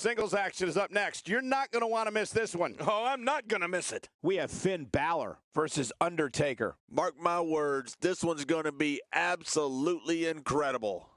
singles action is up next. You're not going to want to miss this one. Oh, I'm not going to miss it. We have Finn Balor versus Undertaker. Mark my words, this one's going to be absolutely incredible.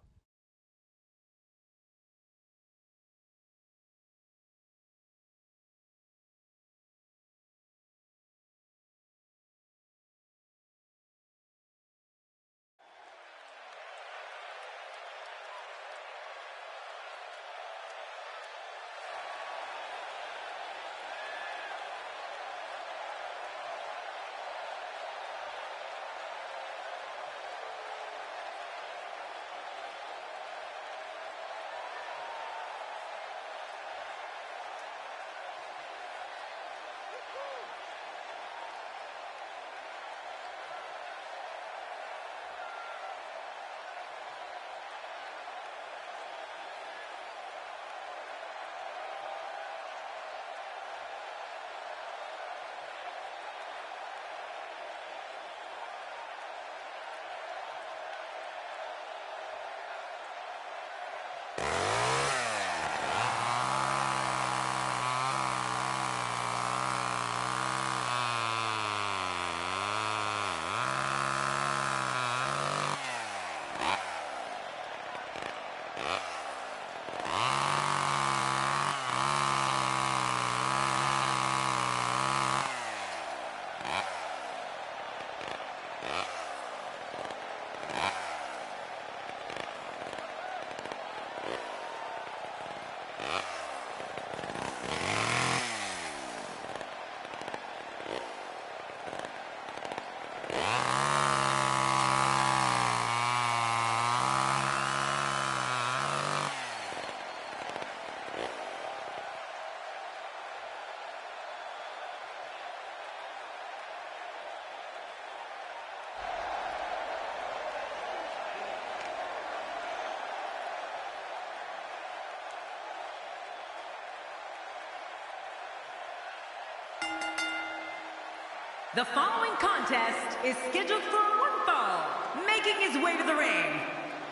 The following contest is scheduled for one fall, making his way to the ring.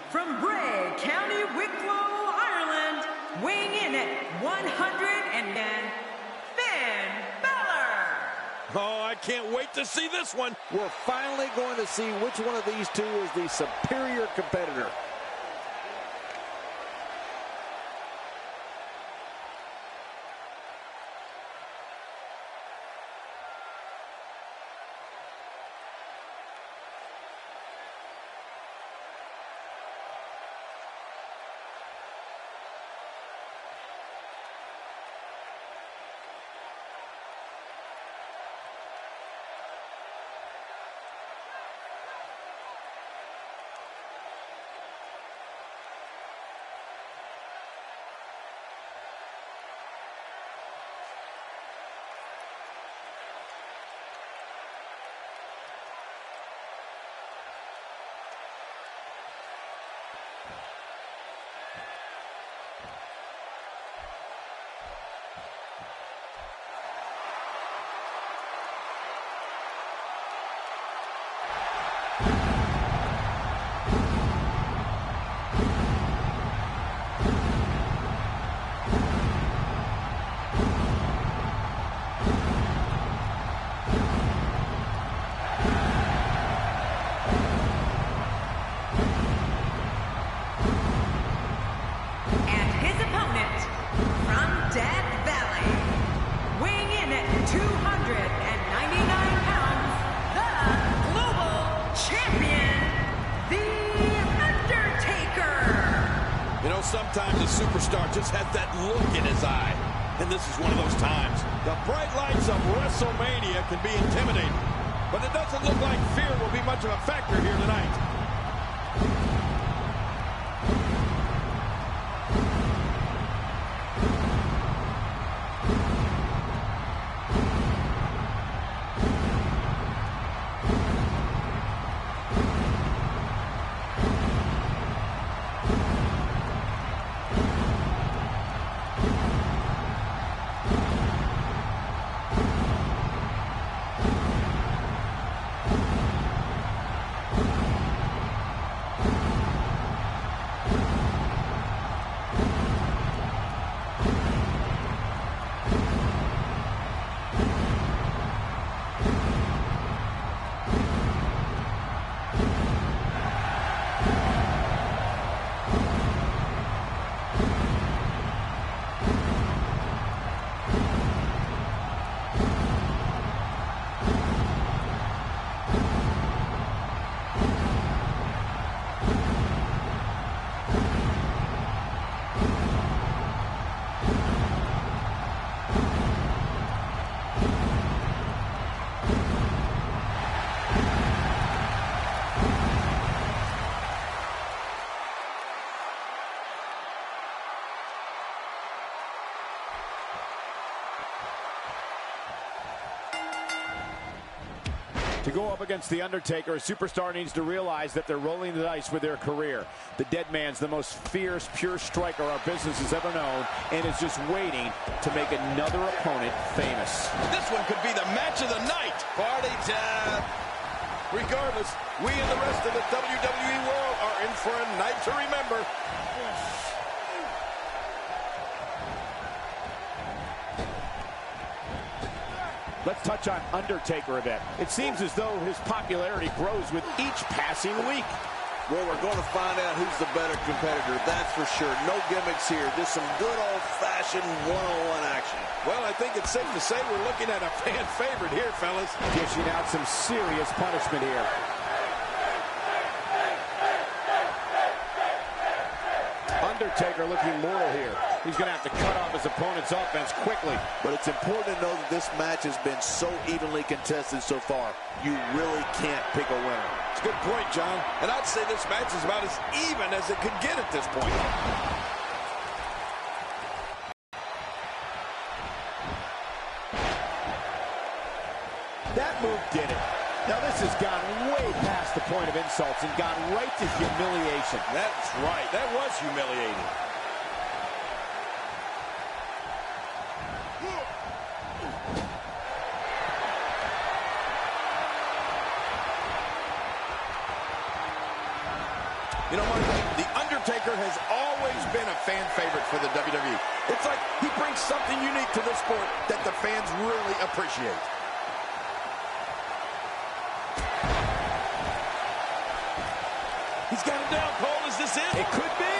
From Bray, County Wicklow, Ireland, weighing in at 110, Finn Balor. Oh, I can't wait to see this one. We're finally going to see which one of these two is the superior competitor. Sometimes a superstar just has that look in his eye. And this is one of those times. The bright lights of WrestleMania can be intimidating. But it doesn't look like fear will be much of a factor here tonight. To go up against The Undertaker, a superstar needs to realize that they're rolling the dice with their career. The dead man's the most fierce, pure striker our business has ever known, and is just waiting to make another opponent famous. This one could be the match of the night. Party time. Regardless, we and the rest of the WWE world are in for a night to remember. Let's touch on Undertaker a bit. It seems as though his popularity grows with each passing week. Well, we're going to find out who's the better competitor, that's for sure. No gimmicks here, just some good old-fashioned one-on-one action. Well, I think it's safe to say we're looking at a fan favorite here, fellas. Dishing out some serious punishment here. Undertaker looking mortal here. He's going to have to cut off his opponent's offense quickly. But it's important to know that this match has been so evenly contested so far. You really can't pick a winner. It's a good point, John. And I'd say this match is about as even as it could get at this point. That move did it. Now this has gone way past the point of insults and gone right to humiliation. That's right. That was humiliating. You know, Mark, The Undertaker has always been a fan favorite for the WWE. It's like he brings something unique to the sport that the fans really appreciate. He's got him down, Cole. Is this it? It could be.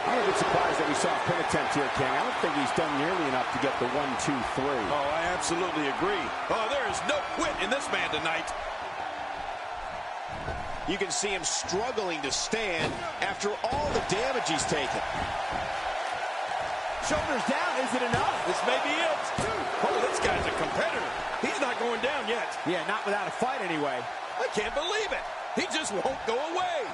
I'm a bit surprised that we saw a pin attempt here, King. I don't think he's done nearly enough to get the 1, 2, 3. Oh, I absolutely agree. Oh, there is no quit in this man tonight. You can see him struggling to stand after all the damage he's taken. Shoulders down, is it enough? This may be it. Oh, this guy's a competitor. He's not going down yet. Yeah, not without a fight anyway. I can't believe it. He just won't go away.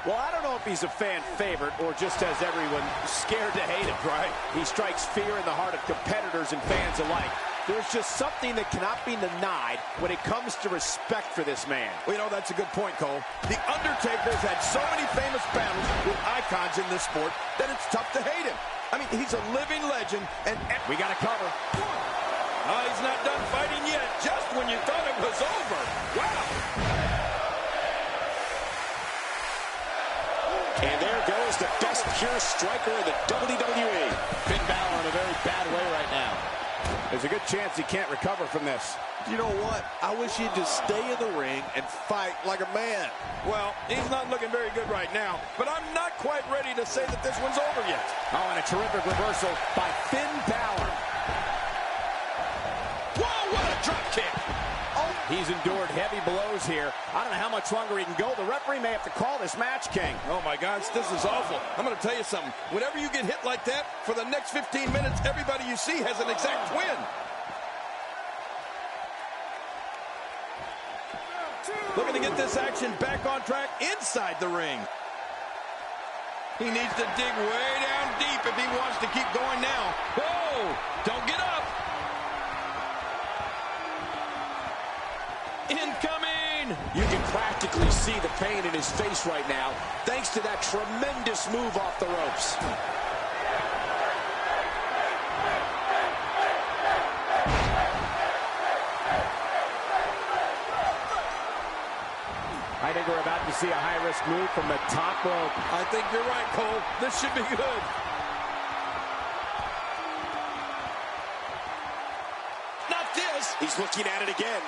Well, I don't know if he's a fan favorite or just has everyone scared to hate him. Right. He strikes fear in the heart of competitors and fans alike. There's just something that cannot be denied when it comes to respect for this man. Well, you know, that's a good point, Cole. The Undertaker's had so many famous battles with icons in this sport that it's tough to hate him. I mean, he's a living legend, and we got to cover. Oh, he's not done fighting yet, just when you thought it was over. Wow. And there goes the best pure striker in the WWE. Finn Balor in a very bad way right now. There's a good chance he can't recover from this. You know what? I wish he'd just stay in the ring and fight like a man. Well, he's not looking very good right now, but I'm not quite ready to say that this one's over yet. Oh, and a terrific reversal by Finn Balor. Whoa, what a drop kick. Oh, he's endured heavy blows here. I don't know how much longer he can go. The referee may have to call this match, King. Oh, my gosh, this is awful. I'm going to tell you something. Whenever you get hit like that, for the next 15 minutes, everybody you see has an exact twin. Looking to get this action back on track inside the ring. He needs to dig way down deep if he wants to keep going now. Whoa! Don't get up! Incoming! You can practically see the pain in his face right now, thanks to that tremendous move off the ropes. I think we're about to see a high-risk move from the top rope. I think you're right, Cole. This should be good. Not this. He's looking at it again.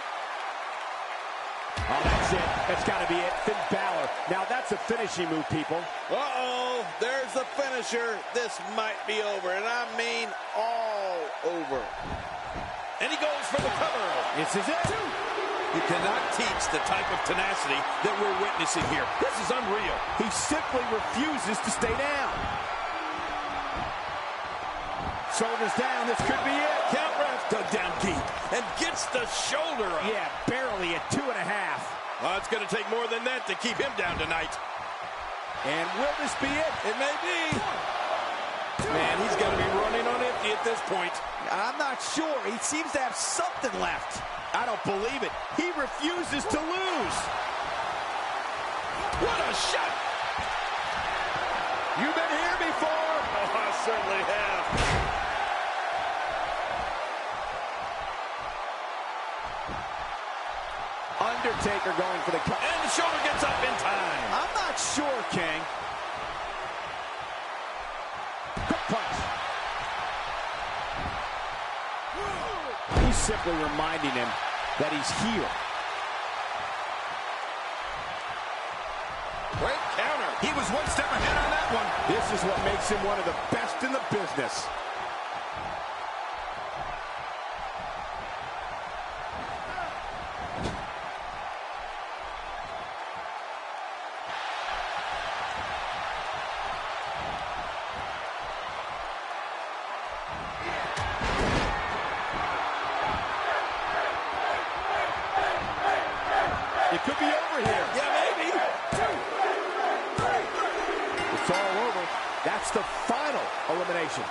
Oh, that's it. That's got to be it. Finn Balor. Now, that's a finishing move, people. Uh-oh, there's the finisher. This might be over, and I mean all over. And he goes for the cover. This is it. You cannot teach the type of tenacity that we're witnessing here. This is unreal. He simply refuses to stay down. Shoulders down. This could be it. Count Ref dug down deep and gets the shoulder up. Yeah, barely at 2.5. Oh, it's going to take more than that to keep him down tonight. And will this be it? It may be. 1, 2. Man, he's got to be running on empty at this point. I'm not sure. He seems to have something left. I don't believe it. He refuses to lose. What a shot! You've been here before. Oh, I certainly have. Undertaker going for the cut. And the shoulder gets up in time. I'm not sure, King. Quick punch. He's simply reminding him that he's here. Great counter. He was one step ahead on that one. This is what makes him one of the best in the business. It could be over here. Yeah, maybe. It's all over. That's the final elimination.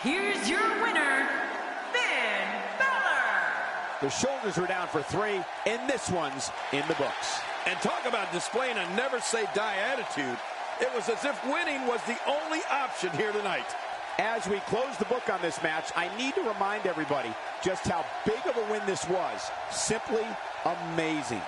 Here's your winner, Finn Balor. The shoulders were down for 3, and this one's in the books. And talk about displaying a never-say-die attitude. It was as if winning was the only option here tonight. As we close the book on this match, I need to remind everybody just how big of a win this was. Simply amazing.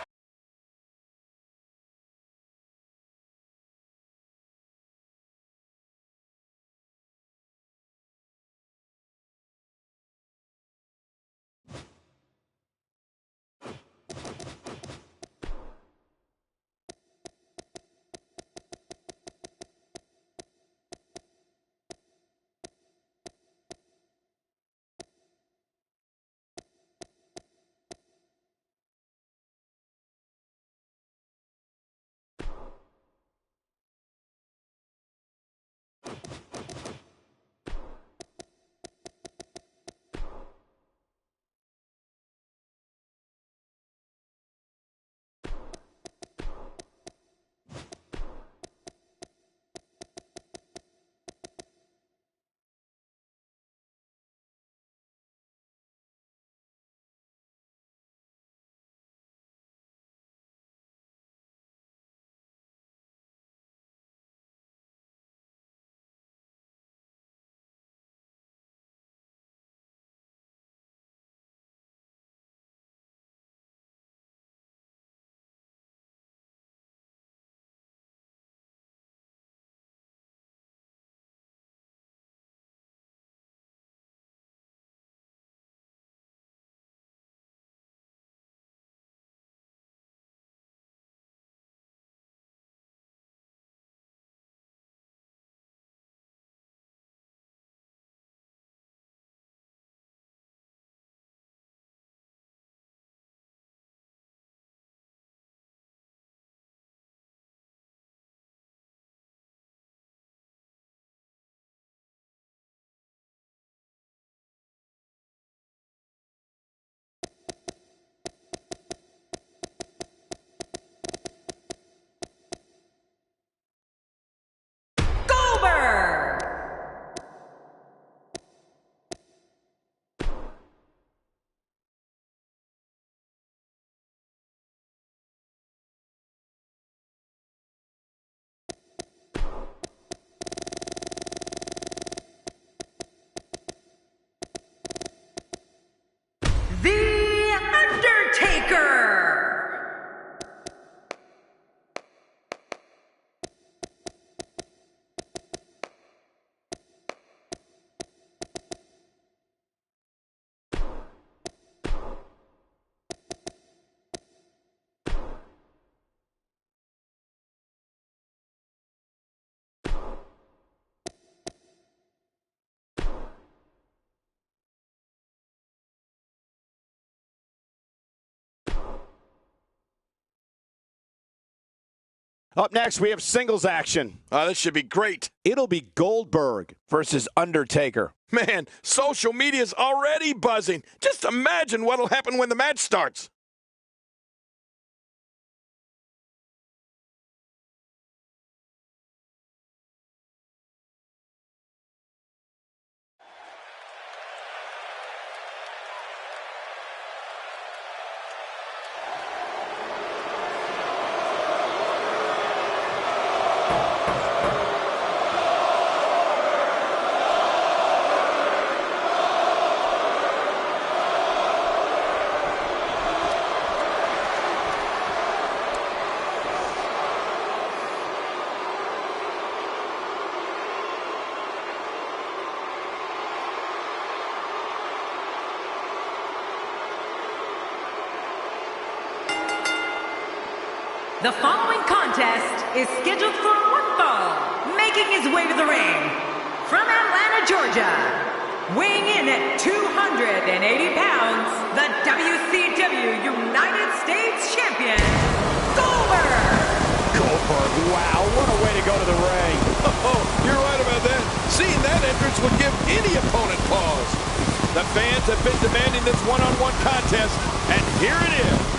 Up next, we have singles action. This should be great. It'll be Goldberg versus Undertaker. Man, social media's already buzzing. Just imagine what'll happen when the match starts. The following contest is scheduled for one fall, making his way to the ring from Atlanta, Georgia, weighing in at 280 pounds, the WCW United States Champion, Goldberg! Goldberg, wow, what a way to go to the ring. Oh, you're right about that. Seeing that entrance would give any opponent pause. The fans have been demanding this one-on-one contest, and here it is.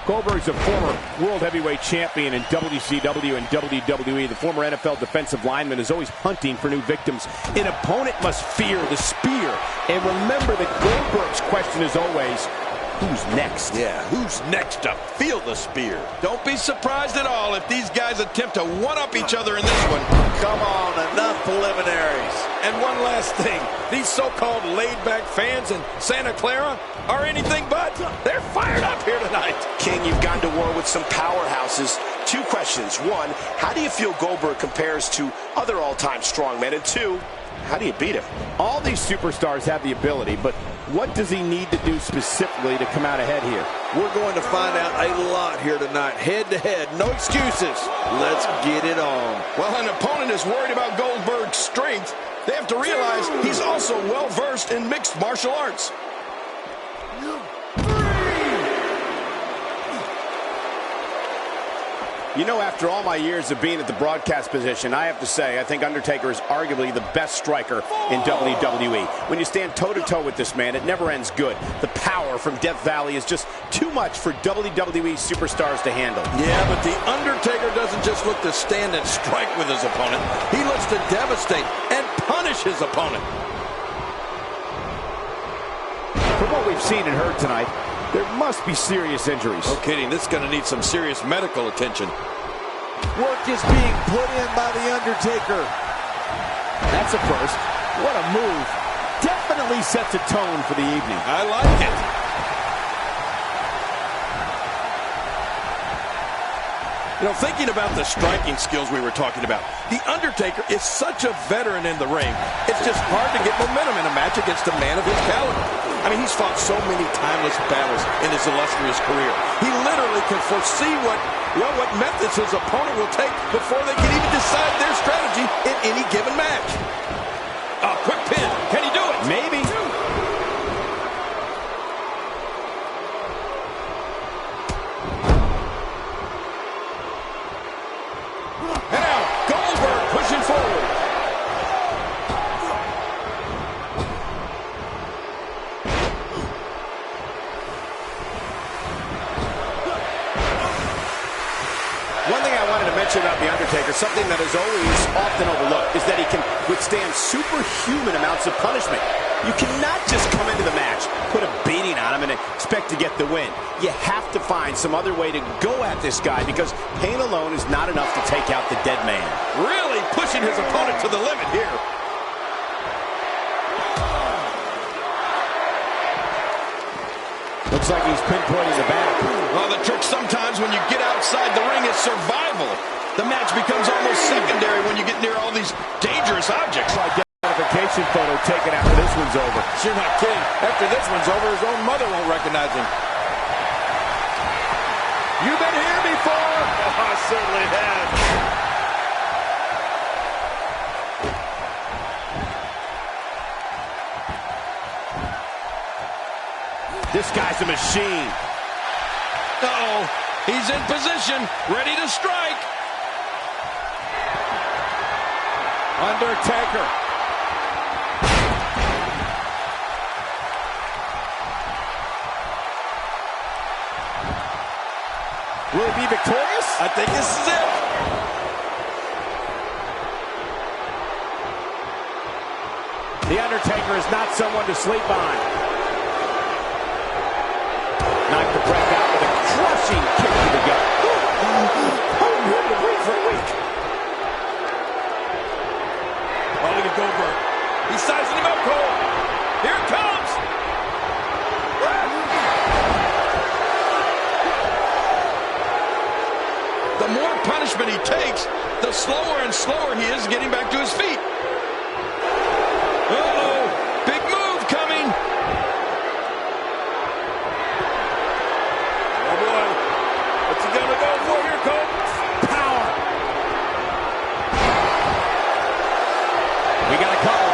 Goldberg's a former world heavyweight champion in WCW and WWE. The former NFL defensive lineman is always hunting for new victims. An opponent must fear the spear. And remember that Goldberg's question is always, who's next? Yeah, who's next to feel the spear? Don't be surprised at all if these guys attempt to one-up each other in this one. Come on, enough preliminaries. And one last thing, these so-called laid-back fans in Santa Clara are anything but. They're fired up here tonight. King, you've gone to war with some powerhouses. Two questions. One, how do you feel Goldberg compares to other all-time strongmen? And two, how do you beat him? All these superstars have the ability, but what does he need to do specifically to come out ahead here? We're going to find out a lot here tonight. Head-to-head, no excuses. Let's get it on. While an opponent is worried about Goldberg's strength, they have to realize he's also well-versed in mixed martial arts. You know, after all my years of being at the broadcast position, I have to say, I think Undertaker is arguably the best striker in WWE. When you stand toe-to-toe with this man, it never ends good. The power from Death Valley is just too much for WWE superstars to handle. Yeah, but the Undertaker doesn't just look to stand and strike with his opponent. He looks to devastate and punish his opponent. From what we've seen and heard tonight, there must be serious injuries. No kidding, this is going to need some serious medical attention. Work is being put in by the Undertaker. That's a first. What a move. Definitely sets a tone for the evening. I like it. You know, thinking about the striking skills we were talking about, the Undertaker is such a veteran in the ring, it's just hard to get momentum in a match against a man of his caliber. I mean, he's fought so many timeless battles in his illustrious career. He literally can foresee what methods his opponent will take before they can even decide their strategy in any given match. A quick pin. Can he do it? Maybe. One thing I wanted to mention about The Undertaker, something that is always often overlooked, is that he can withstand superhuman amounts of punishment. You cannot just come into the match, put a beating on him, and expect to get the win. You have to find some other way to go at this guy, because pain alone is not enough to take out the dead man. Really pushing his opponent to the limit here. Looks like he's pinpointing the back. Well, the trick sometimes when you get outside the ring is survival. The match becomes almost secondary when you get near all these dangerous objects. Identification photo taken after this one's over. You're not kidding. After this one's over, his own mother won't recognize him. You've been here before. Oh, I certainly have. This guy's a machine. Uh-oh. He's in position, ready to strike. Undertaker. Will he be victorious? I think this is it. The Undertaker is not someone to sleep on. Knocked the breath out with a crushing kick to the gut. Oh, you had to breathe for a week. Oh, look at Goldberg. He's sizing him up, Cole. Here it comes. The more punishment he takes, the slower and slower he is getting back to his feet. Uh-oh. Big move coming. Oh, boy. What's he going to go for here, Cole? Power. We got a couple.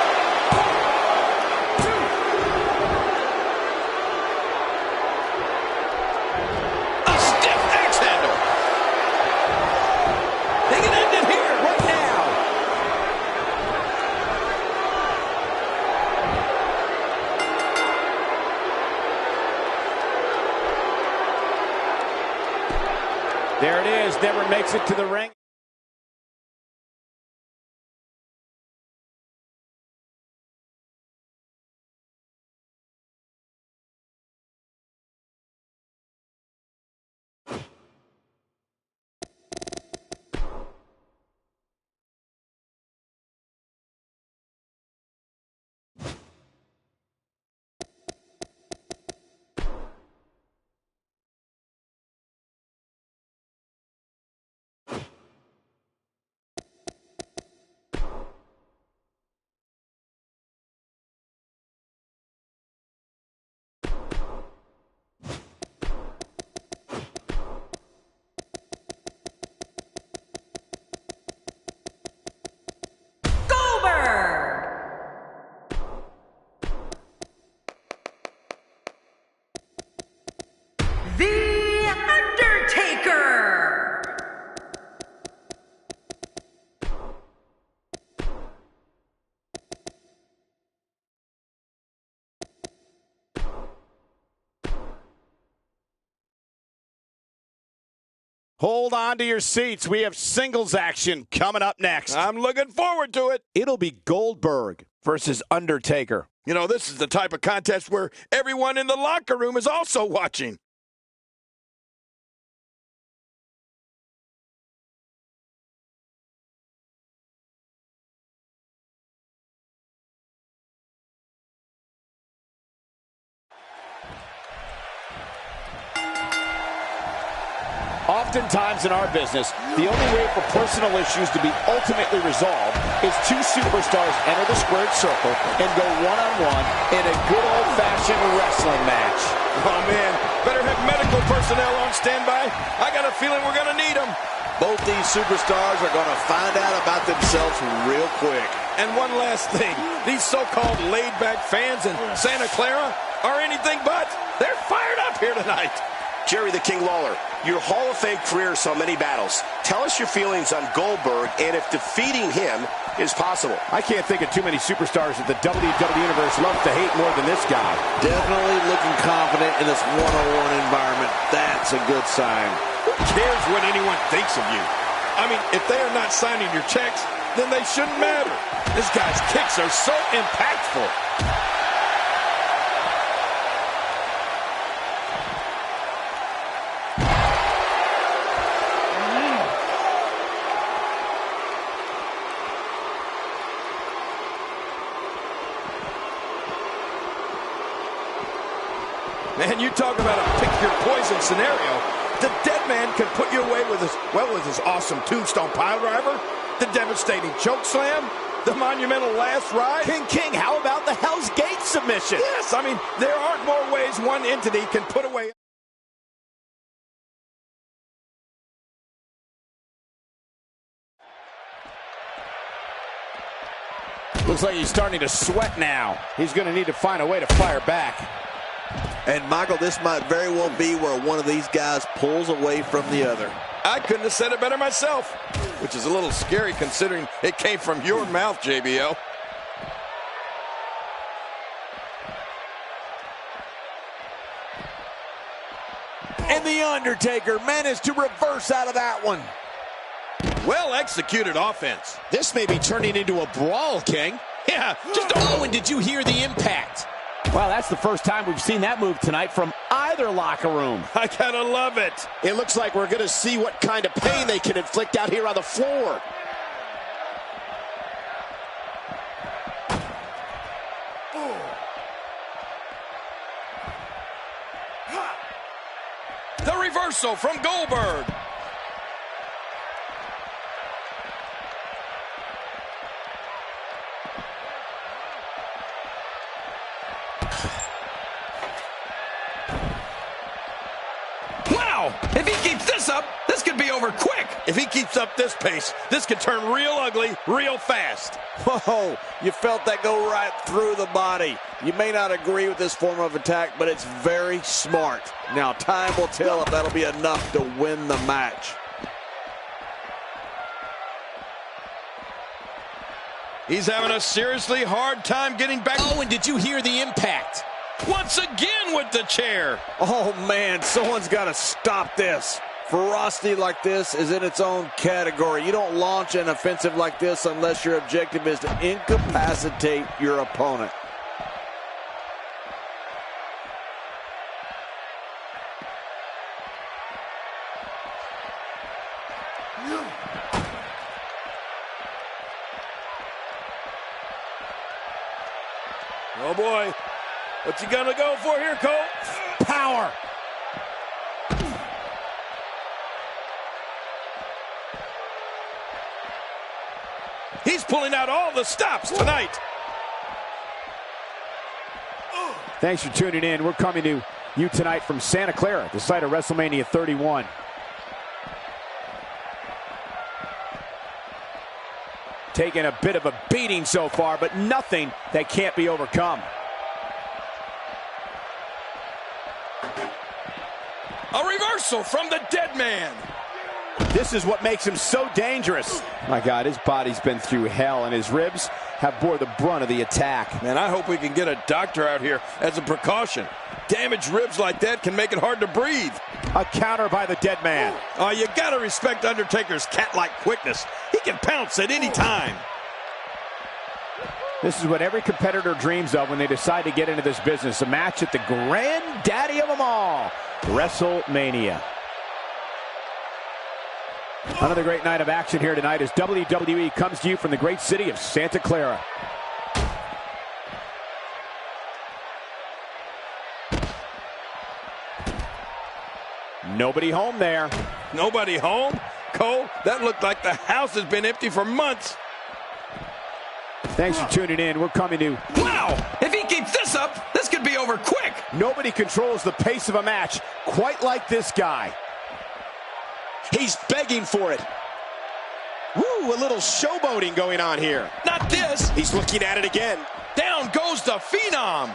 A stiff axe handle. They can end it here. Right now. There it is. Never makes it to the ring. The Undertaker! Hold on to your seats. We have singles action coming up next. I'm looking forward to it. It'll be Goldberg versus Undertaker. You know, this is the type of contest where everyone in the locker room is also watching. Oftentimes in our business, the only way for personal issues to be ultimately resolved is two superstars enter the squared circle and go one-on-one in a good old-fashioned wrestling match. Oh, man, better have medical personnel on standby. I got a feeling we're going to need them. Both these superstars are going to find out about themselves real quick. And one last thing, these so-called laid-back fans in Santa Clara are anything but. They're fired up here tonight. Jerry the King Lawler, your Hall of Fame career saw many battles. Tell us your feelings on Goldberg and if defeating him is possible. I can't think of too many superstars that the WWE Universe loves to hate more than this guy. Definitely looking confident in this one-on-one environment. That's a good sign. Who cares what anyone thinks of you? I mean, if they are not signing your checks, then they shouldn't matter. This guy's kicks are so impactful. Man, you talk about a pick-your-poison scenario. The dead man can put you away with his awesome tombstone piledriver, the devastating choke slam, the monumental last ride. King, how about the Hell's Gate submission? Yes, I mean, there aren't more ways one entity can put away. Looks like he's starting to sweat now. He's going to need to find a way to fire back. And, Michael, this might very well be where one of these guys pulls away from the other. I couldn't have said it better myself, which is a little scary considering it came from your mouth, JBL. And the Undertaker managed to reverse out of that one. Well executed offense. This may be turning into a brawl, King. Yeah, just Oh, and did you hear the impact? Well, that's the first time we've seen that move tonight from either locker room. I gotta love it. It looks like we're going to see what kind of pain they can inflict out here on the floor. The reversal from Goldberg. Wow! If he keeps this up, this could be over quick. If he keeps up this pace, this could turn real ugly real fast. Whoa, you felt that go right through the body. You may not agree with this form of attack, but it's very smart. Now, time will tell if that'll be enough to win the match. He's having a seriously hard time getting back. Oh, and did you hear the impact? Once again with the chair. Oh, man, someone's got to stop this. Ferocity like this is in its own category. You don't launch an offensive like this unless your objective is to incapacitate your opponent. Oh, boy. What's he gonna go for here, Cole? Power. He's pulling out all the stops tonight. Thanks for tuning in. We're coming to you tonight from Santa Clara, the site of WrestleMania 31. Taking a bit of a beating so far, but nothing that can't be overcome. A reversal from the dead man. This is what makes him so dangerous. My God, his body's been through hell, and his ribs have bore the brunt of the attack. Man, I hope we can get a doctor out here as a precaution. Damaged ribs like that can make it hard to breathe. A counter by the dead man. Oh, you gotta respect Undertaker's cat-like quickness. He can pounce at any time. This is what every competitor dreams of when they decide to get into this business. A match at the granddaddy of them all, WrestleMania. Another great night of action here tonight as WWE comes to you from the great city of Santa Clara. Nobody home there. Nobody home? Cole, that looked like the house has been empty for months. Thanks for tuning in. We're coming to... Wow! If he keeps this up, this could be over quick. Nobody controls the pace of a match quite like this guy. He's begging for it. Woo, a little showboating going on here. Not this. He's looking at it again. Down goes the Phenom.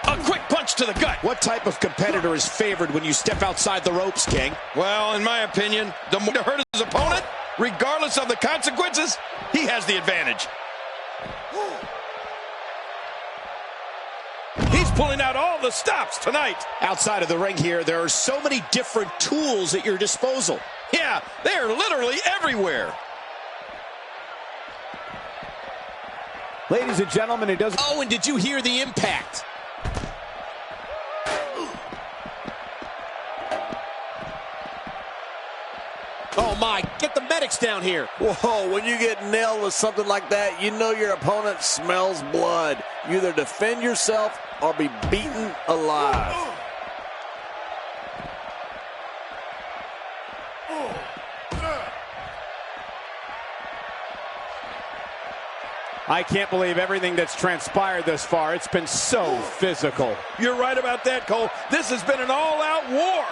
A quick punch to the gut. What type of competitor is favored when you step outside the ropes, King? Well, in my opinion, the more to hurt his opponent, regardless of the consequences, he has the advantage. He's pulling out all the stops tonight. Outside of the ring here, there are so many different tools at your disposal. Yeah, they're literally everywhere. Ladies and gentlemen, it doesn't... Oh, and did you hear the impact? Oh, my. Get the medics down here. Whoa, when you get nailed with something like that, you know your opponent smells blood. You either defend yourself or be beaten alive. I can't believe everything that's transpired thus far. It's been so physical. You're right about that, Cole. This has been an all-out war.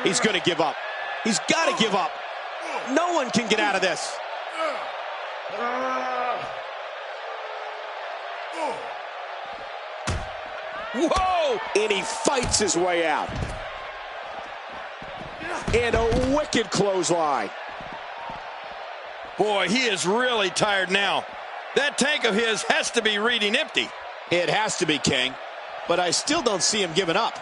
He's going to give up. He's got to give up. No one can get out of this. Whoa! And he fights his way out. And a wicked clothesline. Boy, he is really tired now. That tank of his has to be reading empty. It has to be, King. But I still don't see him giving up.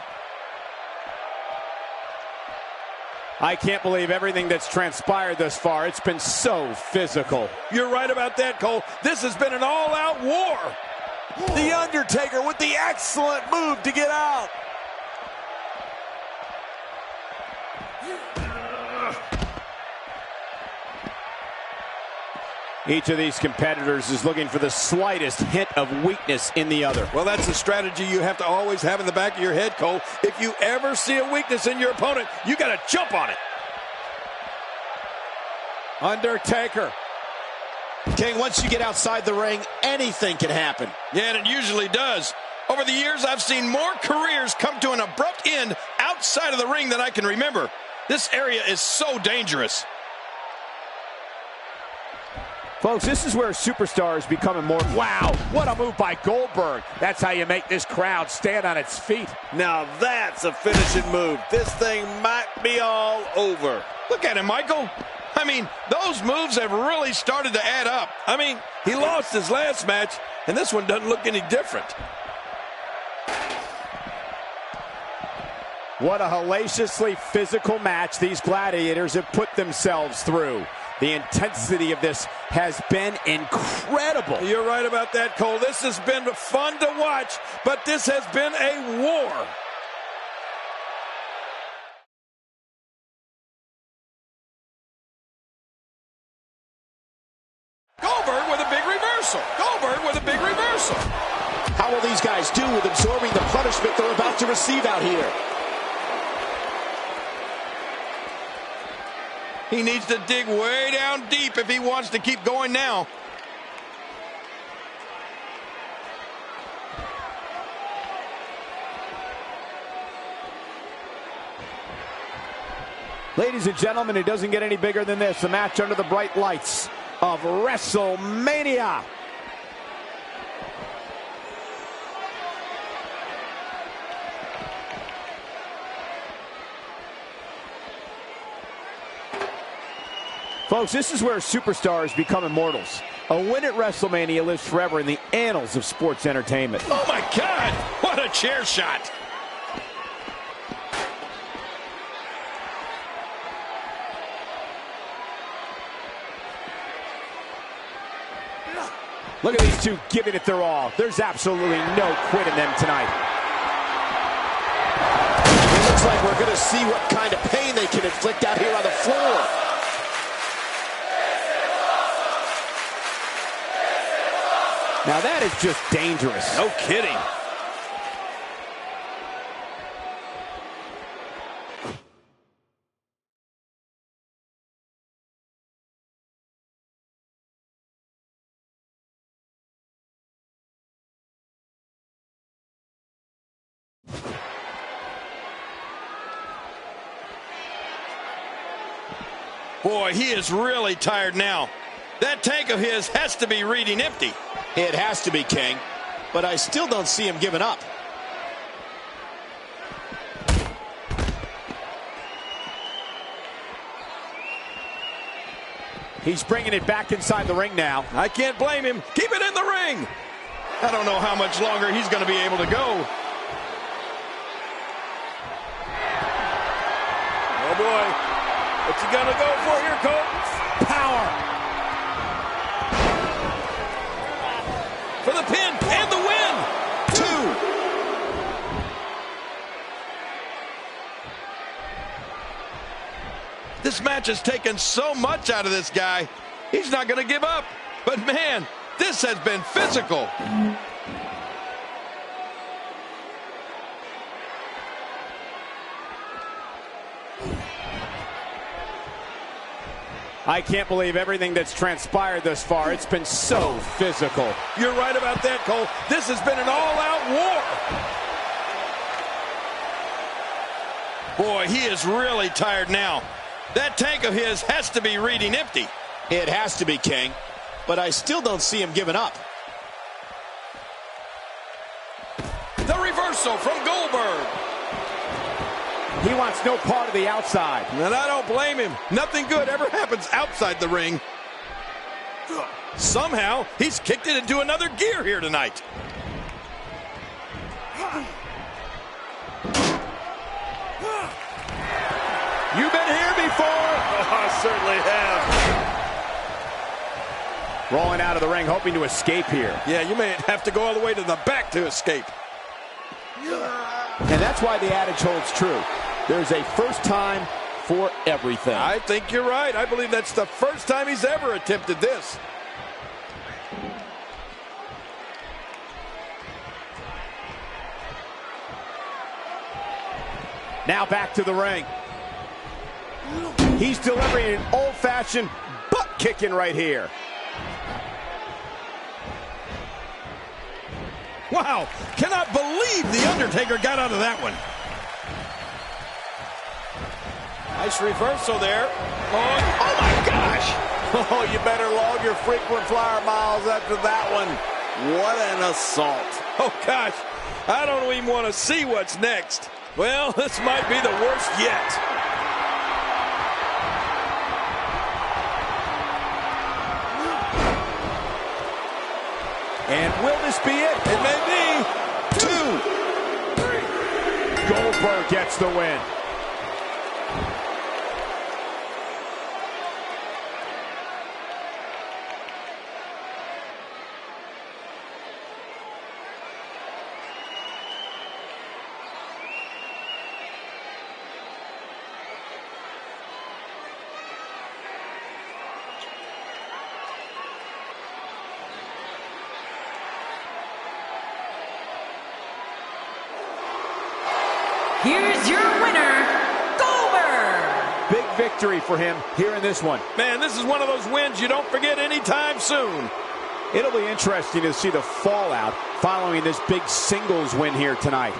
I can't believe everything that's transpired thus far. It's been so physical. You're right about that, Cole. This has been an all-out war. The Undertaker with the excellent move to get out. Each of these competitors is looking for the slightest hint of weakness in the other. Well, that's a strategy you have to always have in the back of your head, Cole. If you ever see a weakness in your opponent, you got to jump on it. Undertaker. King, once you get outside the ring, anything can happen. Yeah, and it usually does. Over the years, I've seen more careers come to an abrupt end outside of the ring than I can remember. This area is so dangerous. Folks, this is where superstars become immortal. Wow, what a move by Goldberg. That's how you make this crowd stand on its feet. Now that's a finishing move. This thing might be all over. Look at him, Michael. I mean, those moves have really started to add up. I mean, he lost his last match, and this one doesn't look any different. What a hellaciously physical match these gladiators have put themselves through. The intensity of this has been incredible. You're right about that, Cole. This has been fun to watch, but this has been a war. Goldberg with a big reversal. Goldberg with a big reversal. How will these guys do with absorbing the punishment they're about to receive out here? He needs to dig way down deep if he wants to keep going now. Ladies and gentlemen, it doesn't get any bigger than this. A match under the bright lights of WrestleMania. Folks, this is where superstars become immortals. A win at WrestleMania lives forever in the annals of sports entertainment. Oh my God, what a chair shot. Look at these two giving it their all. There's absolutely no quit in them tonight. It looks like we're going to see what kind of pain they can inflict out here on the floor. Now that is just dangerous. No kidding. Boy, he is really tired now. That tank of his has to be reading empty. It has to be, King, but I still don't see him giving up. He's bringing it back inside the ring now. I can't blame him. Keep it in the ring. I don't know how much longer he's going to be able to go. boy. What's he gonna go for here, Cole? Power. For the pin and the win. 2. This match has taken so much out of this guy. He's not going to give up. But man, this has been physical. I can't believe everything that's transpired thus far. It's been so physical. You're right about that, Cole. This has been an all-out war. Boy, he is really tired now. That tank of his has to be reading empty. It has to be, King, but I still don't see him giving up. The reversal from Goldberg. He wants no part of the outside. And I don't blame him. Nothing good ever happens outside the ring. Somehow, he's kicked it into another gear here tonight. You've been here before. I certainly have. Rolling out of the ring, hoping to escape here. Yeah, you may have to go all the way to the back to escape. And that's why the adage holds true. There's a first time for everything. I think you're right. I believe that's the first time he's ever attempted this. Now back to the ring. He's delivering an old-fashioned butt kicking right here. Wow, cannot believe the Undertaker got out of that one. Nice reversal there. Oh my gosh. Oh, you better log your frequent flyer miles after that one. What an assault. Oh gosh, I don't even want to see what's next. Well, this might be the worst yet. And will this be it? It may be. 2. Goldberg gets the win. Here's your winner, Goldberg. Big victory for him here in this one. Man, this is one of those wins you don't forget anytime soon. It'll be interesting to see the fallout following this big singles win here tonight.